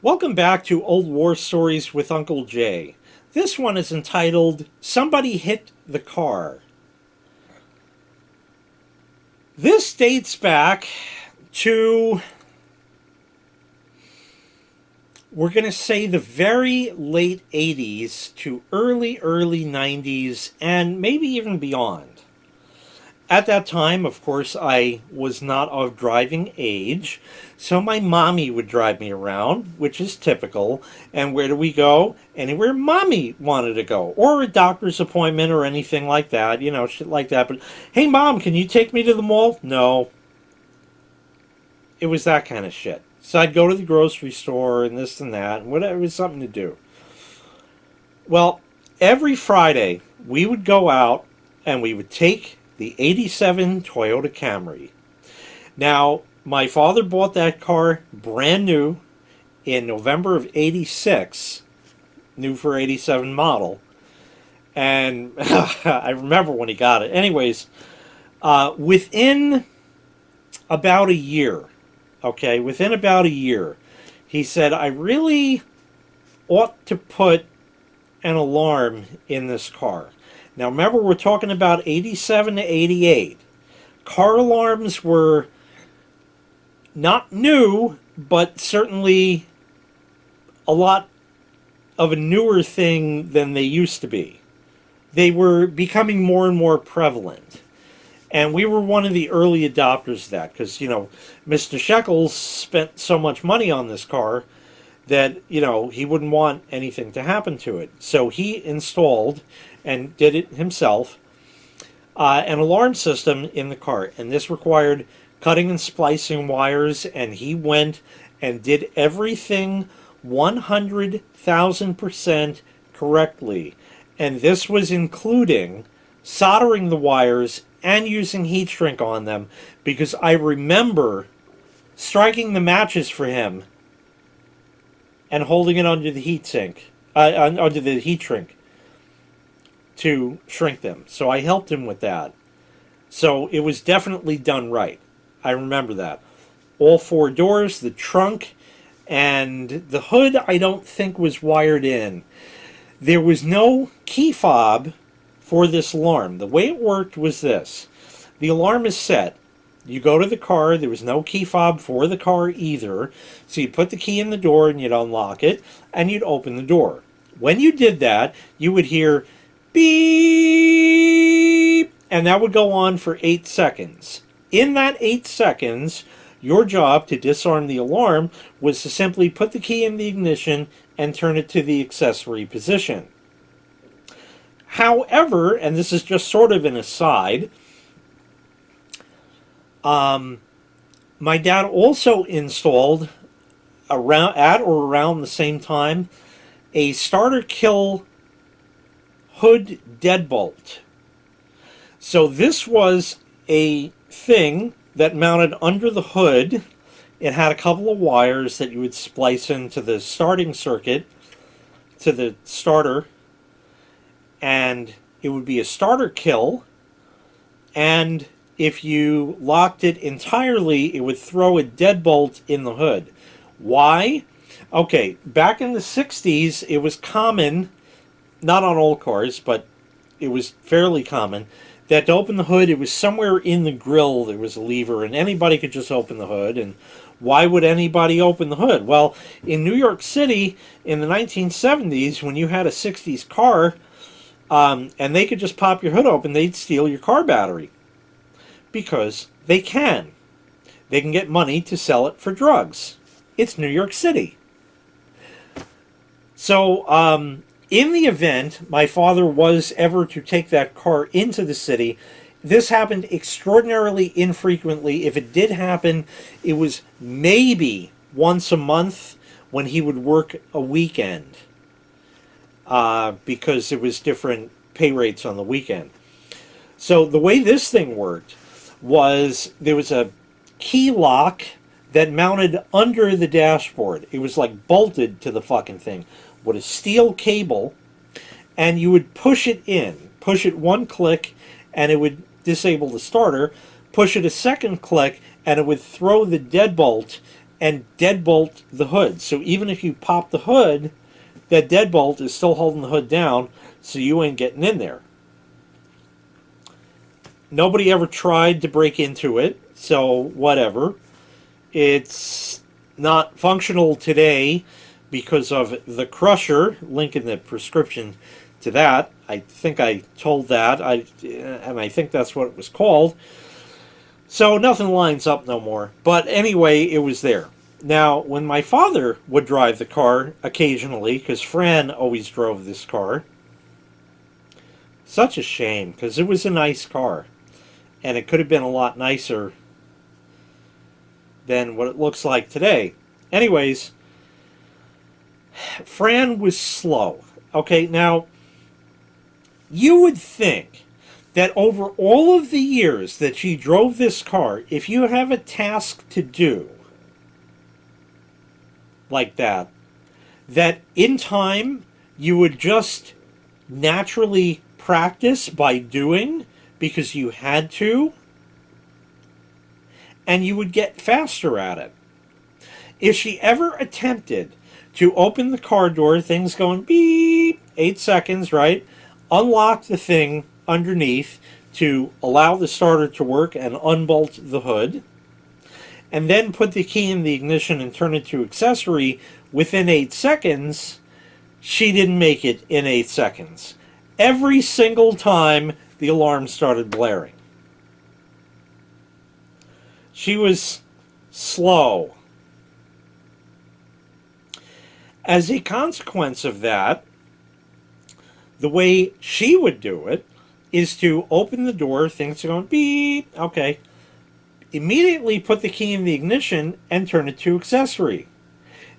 Welcome back to Old War Stories with Uncle Jay. This one is entitled Somebody Hit the Car. This dates back to, we're going to say, the very late 80s to early 90s and maybe even beyond. At that time, of course, I was not of driving age, so my mommy would drive me around, which is typical. And where do we go? Anywhere mommy wanted to go, or a doctor's appointment or anything like that, shit like that. But, hey, mom, can you take me to the mall? No. It was that kind of shit. So I'd go to the grocery store and this and that, and whatever, it was something to do. Well, every Friday, we would go out and we would take the 87 Toyota Camry. Now, my father bought that car brand new in November of 86, new for 87 model. And I remember when he got it. Anyways, within about a year, he said, I really ought to put an alarm in this car. Now remember, we're talking about 87 to 88. Car alarms were not new, but certainly a lot of a newer thing than they used to be. They were becoming more and more prevalent. And we were one of the early adopters of that because, Mr. Shekels spent so much money on this car that, he wouldn't want anything to happen to it. So he installed and did it himself, an alarm system in the car. And this required cutting and splicing wires, and he went and did everything 100,000% correctly. And this was including soldering the wires and using heat shrink on them, because I remember striking the matches for him and holding it under the heat sink, under the heat shrink to shrink them. So I helped him with that. So it was definitely done right. I remember that. All four doors, the trunk, and the hood I don't think was wired in. There was no key fob for this alarm. The way it worked was this. The alarm is set. You go to the car. There was no key fob for the car either. So you put the key in the door and you'd unlock it and you'd open the door. When you did that, you would hear beep, and that would go on for 8 seconds. In that 8 seconds, your job to disarm the alarm was to simply put the key in the ignition and turn it to the accessory position. However, and this is just sort of an aside, my dad also installed around the same time a starter kill hood deadbolt. So this was a thing that mounted under the hood. It had a couple of wires that you would splice into the starting circuit, to the starter, and it would be a starter kill, and if you locked it entirely, it would throw a deadbolt in the hood. Why? Okay, back in the 60s, it was common, not on all cars, but it was fairly common, that to open the hood, it was somewhere in the grill there was a lever, and anybody could just open the hood. And why would anybody open the hood? Well, in New York City in the 1970s, when you had a 60s car, and they could just pop your hood open, they'd steal your car battery. Because they can. They can get money to sell it for drugs. It's New York City. So, in the event my father was ever to take that car into the city, this happened extraordinarily infrequently. If it did happen, it was maybe once a month when he would work a weekend, because it was different pay rates on the weekend. So the way this thing worked was there was a key lock that mounted under the dashboard. It was like bolted to the fucking thing with a steel cable, and you would push it in. Push it one click, and it would disable the starter. Push it a second click, and it would throw the deadbolt and deadbolt the hood. So even if you pop the hood, that deadbolt is still holding the hood down, so you ain't getting in there. Nobody ever tried to break into it, so whatever. It's not functional today because of the crusher. Link in the prescription to that. I think I told that, and I think that's what it was called. So nothing lines up no more. But anyway, it was there. Now, when my father would drive the car occasionally, because Fran always drove this car, such a shame, because it was a nice car. And it could have been a lot nicer than what it looks like today. Anyways, Fran was slow. Okay, now, you would think that over all of the years that she drove this car, if you have a task to do like that, that in time you would just naturally practice by doing because you had to, and you would get faster at it. If she ever attempted to open the car door, things going beep, 8 seconds, right? Unlock the thing underneath to allow the starter to work and unbolt the hood, and then put the key in the ignition and turn it to accessory within 8 seconds, she didn't make it in 8 seconds. Every single time the alarm started blaring. She was slow. As a consequence of that, the way she would do it is to open the door, things are going beep, okay, immediately put the key in the ignition and turn it to accessory.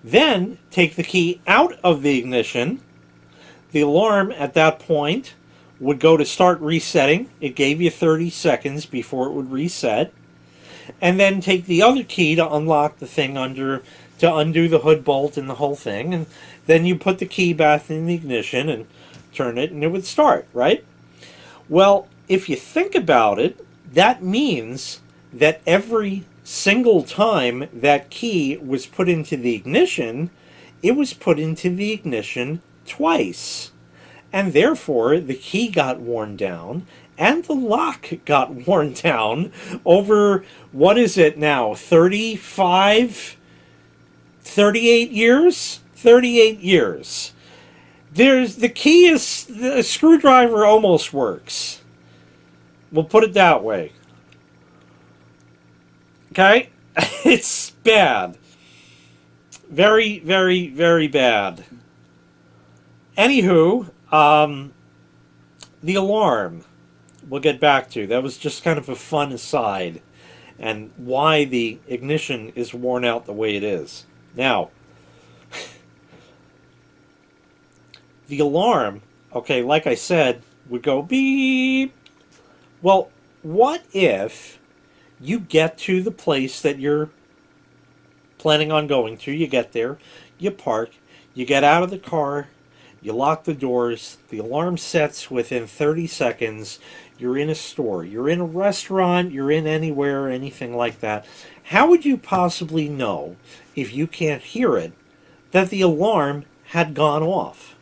Then take the key out of the ignition. The alarm at that point would go to start resetting. It gave you 30 seconds before it would reset. And then take the other key to unlock the thing to undo the hood bolt and the whole thing. And then you put the key back in the ignition and turn it and it would start, right? Well, if you think about it, that means that every single time that key was put into the ignition, it was put into the ignition twice. And therefore, the key got worn down and the lock got worn down over, what is it now, 38 years? 38 years. The key is, the screwdriver almost works. We'll put it that way. Okay? It's bad. Very, very, very bad. Anywho, the alarm we'll get back to. That was just kind of a fun aside, and why the ignition is worn out the way it is. Now, the alarm, okay, like I said, would go beep. Well, what if you get to the place that you're planning on going to? You get there, you park, you get out of the car, you lock the doors, the alarm sets within 30 seconds, you're in a store, you're in a restaurant, you're in anywhere, anything like that. How would you possibly know, if you can't hear it, that the alarm had gone off?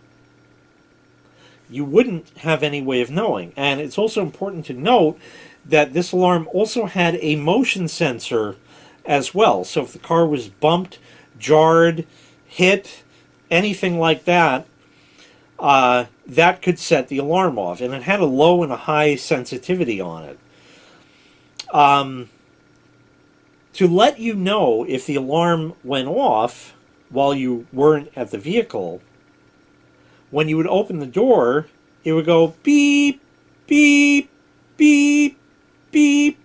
You wouldn't have any way of knowing. And it's also important to note that this alarm also had a motion sensor as well. So if the car was bumped, jarred, hit, anything like that, that could set the alarm off. And it had a low and a high sensitivity on it. To let you know if the alarm went off while you weren't at the vehicle, when you would open the door, it would go beep, beep, beep, beep.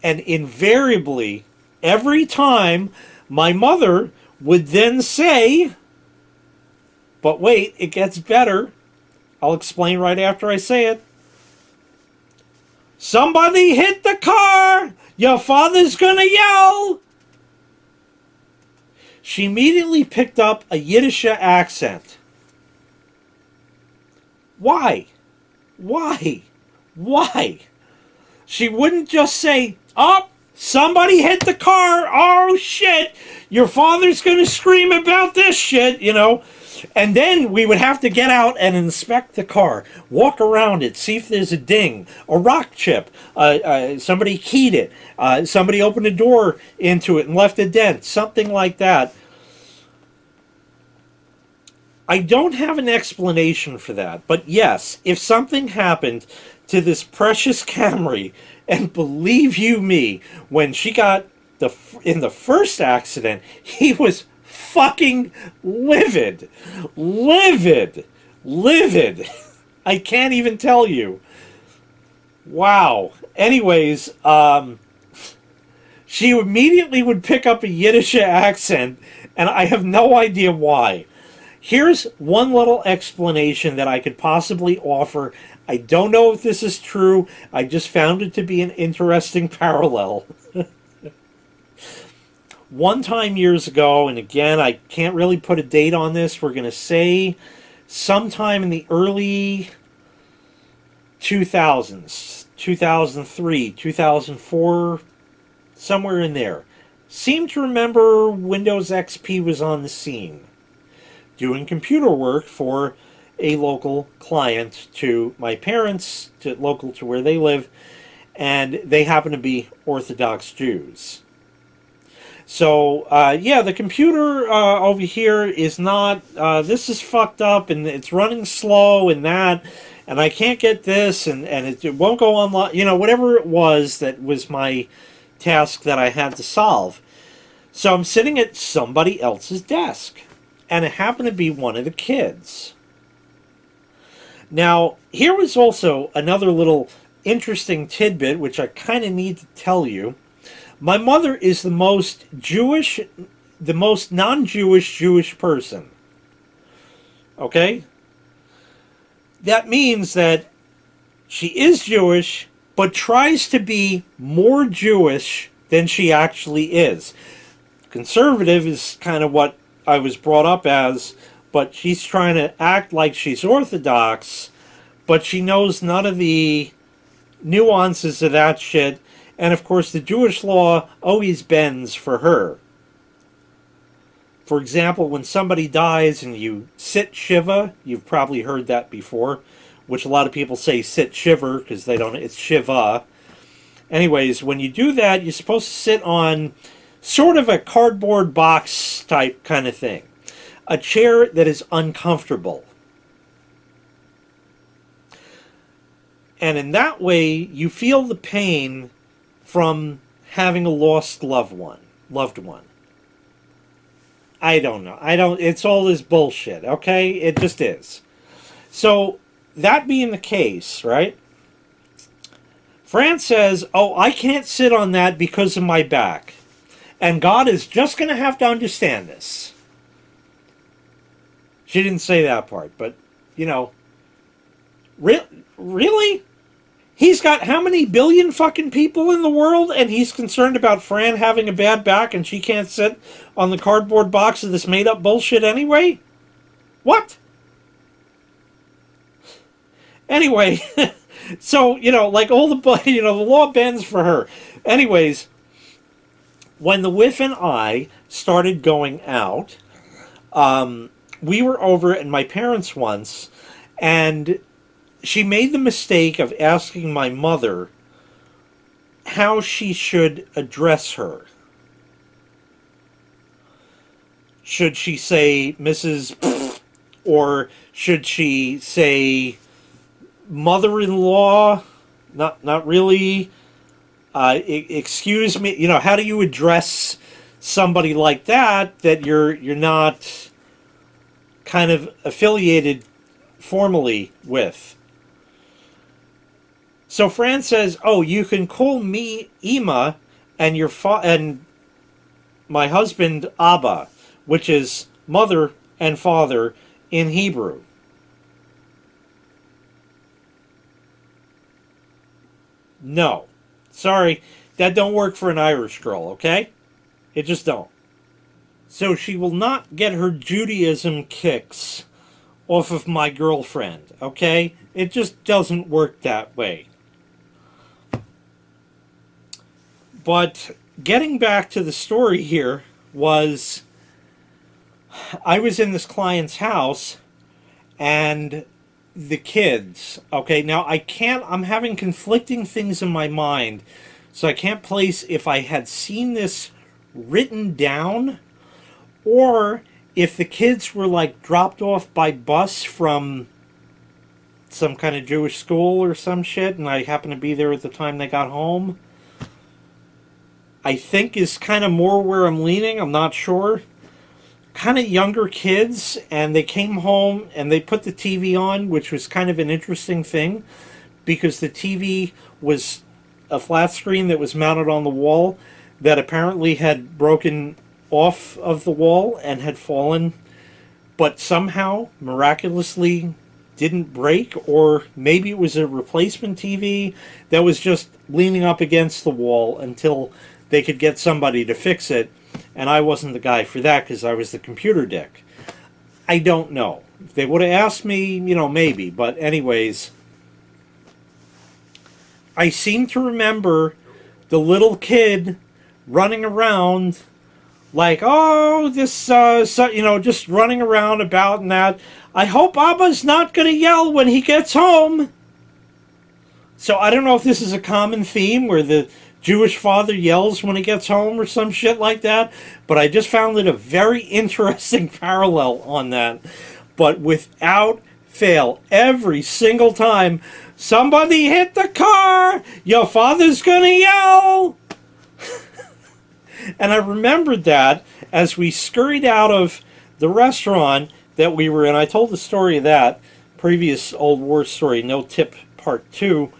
And invariably, every time, my mother would then say, but wait, it gets better. I'll explain right after I say it. Somebody hit the car! Your father's gonna yell! She immediately picked up a Yiddish accent. Why? Why? Why? She wouldn't just say, oh, Somebody hit the car. Oh, shit. Your father's going to scream about this shit, you know. And then we would have to get out and inspect the car, walk around it, see if there's a ding, a rock chip, somebody keyed it, somebody opened a door into it and left a dent, something like that. I don't have an explanation for that, but yes, if something happened to this precious Camry, and believe you me, when she got in the first accident, he was fucking livid. Livid. Livid. I can't even tell you. Wow. Anyways, she immediately would pick up a Yiddish accent, and I have no idea why. Here's one little explanation that I could possibly offer. I don't know if this is true. I just found it to be an interesting parallel. One time years ago, and again, I can't really put a date on this, we're going to say sometime in the early 2000s, 2003, 2004, somewhere in there. Seem to remember Windows XP was on the scene, doing computer work for a local client to my parents, local to where they live, and they happen to be Orthodox Jews. So, yeah, the computer over here is not, this is fucked up, and it's running slow, and that, and I can't get this, and it won't go online, you know, whatever it was that was my task that I had to solve. So I'm sitting at somebody else's desk, and it happened to be one of the kids. Now, here was also another little interesting tidbit, which I kind of need to tell you. My mother is the most Jewish, the most non-Jewish Jewish person. Okay? That means that she is Jewish, but tries to be more Jewish than she actually is. Conservative is kind of what I was brought up as, but she's trying to act like she's Orthodox, but she knows none of the nuances of that shit. And of course, the Jewish law always bends for her. For example, when somebody dies and you sit Shiva, you've probably heard that before, which a lot of people say sit shiver because they don't, it's Shiva. Anyways, when you do that, you're supposed to sit on sort of a cardboard box type kind of thing. A chair that is uncomfortable. And in that way, you feel the pain from having a lost loved one. I don't know. It's all this bullshit, okay? It just is. So, that being the case, right? Fran says, oh, I can't sit on that because of my back. And God is just going to have to understand this. She didn't say that part, but, you know, really? He's got how many billion fucking people in the world, and he's concerned about Fran having a bad back and she can't sit on the cardboard box of this made-up bullshit anyway? What? Anyway, so, you know, like all the, you know, the law bends for her. Anyways, when the wife and I started going out, we were over at my parents' once, and she made the mistake of asking my mother how she should address her. Should she say Mrs. or should she say mother-in-law? Not really. Excuse me. You know, how do you address somebody like that you're not kind of affiliated formally with? So Fran says, oh, you can call me Ima and and my husband Abba, which is mother and father in Hebrew. No. Sorry, that don't work for an Irish girl, okay? It just don't. So she will not get her Judaism kicks off of my girlfriend, okay? It just doesn't work that way. But getting back to the story here was I was in this client's house and the kids. Okay, now I'm having conflicting things in my mind, so I can't place if I had seen this written down or if the kids were like dropped off by bus from some kind of Jewish school or some shit and I happened to be there at the time they got home. I think is kind of more where I'm leaning. I'm not sure. Kind of younger kids, and they came home and they put the TV on, which was kind of an interesting thing because the TV was a flat screen that was mounted on the wall that apparently had broken off of the wall and had fallen, but somehow miraculously didn't break, or maybe it was a replacement TV that was just leaning up against the wall until they could get somebody to fix it. And I wasn't the guy for that because I was the computer dick. I don't know. If they would have asked me, maybe. But anyways, I seem to remember the little kid running around like, oh, this, just running around about and that. I hope Abba's not going to yell when he gets home. So I don't know if this is a common theme where the Jewish father yells when he gets home or some shit like that, but I just found it a very interesting parallel on that. But without fail, every single time, somebody hit the car, your father's gonna yell. And I remembered that as we scurried out of the restaurant that we were in. I told the story of that previous Old War story, No Tip Part 2.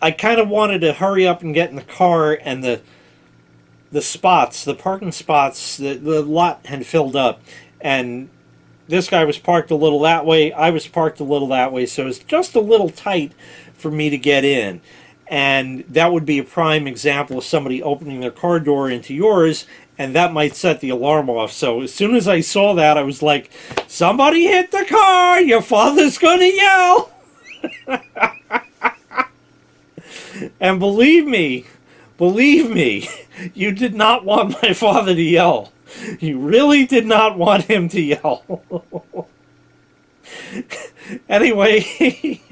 I kind of wanted to hurry up and get in the car, and the parking spots, the lot had filled up, and this guy was parked a little that way, I was parked a little that way, so it was just a little tight for me to get in. And that would be a prime example of somebody opening their car door into yours, and that might set the alarm off. So as soon as I saw that, I was like, somebody hit the car, your father's gonna yell. And believe me, you did not want my father to yell. You really did not want him to yell. Anyway,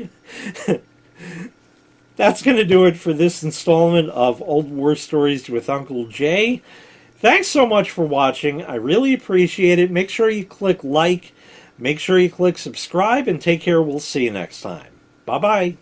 that's going to do it for this installment of Old War Stories with Uncle Jay. Thanks so much for watching. I really appreciate it. Make sure you click like, make sure you click subscribe, and take care. We'll see you next time. Bye-bye.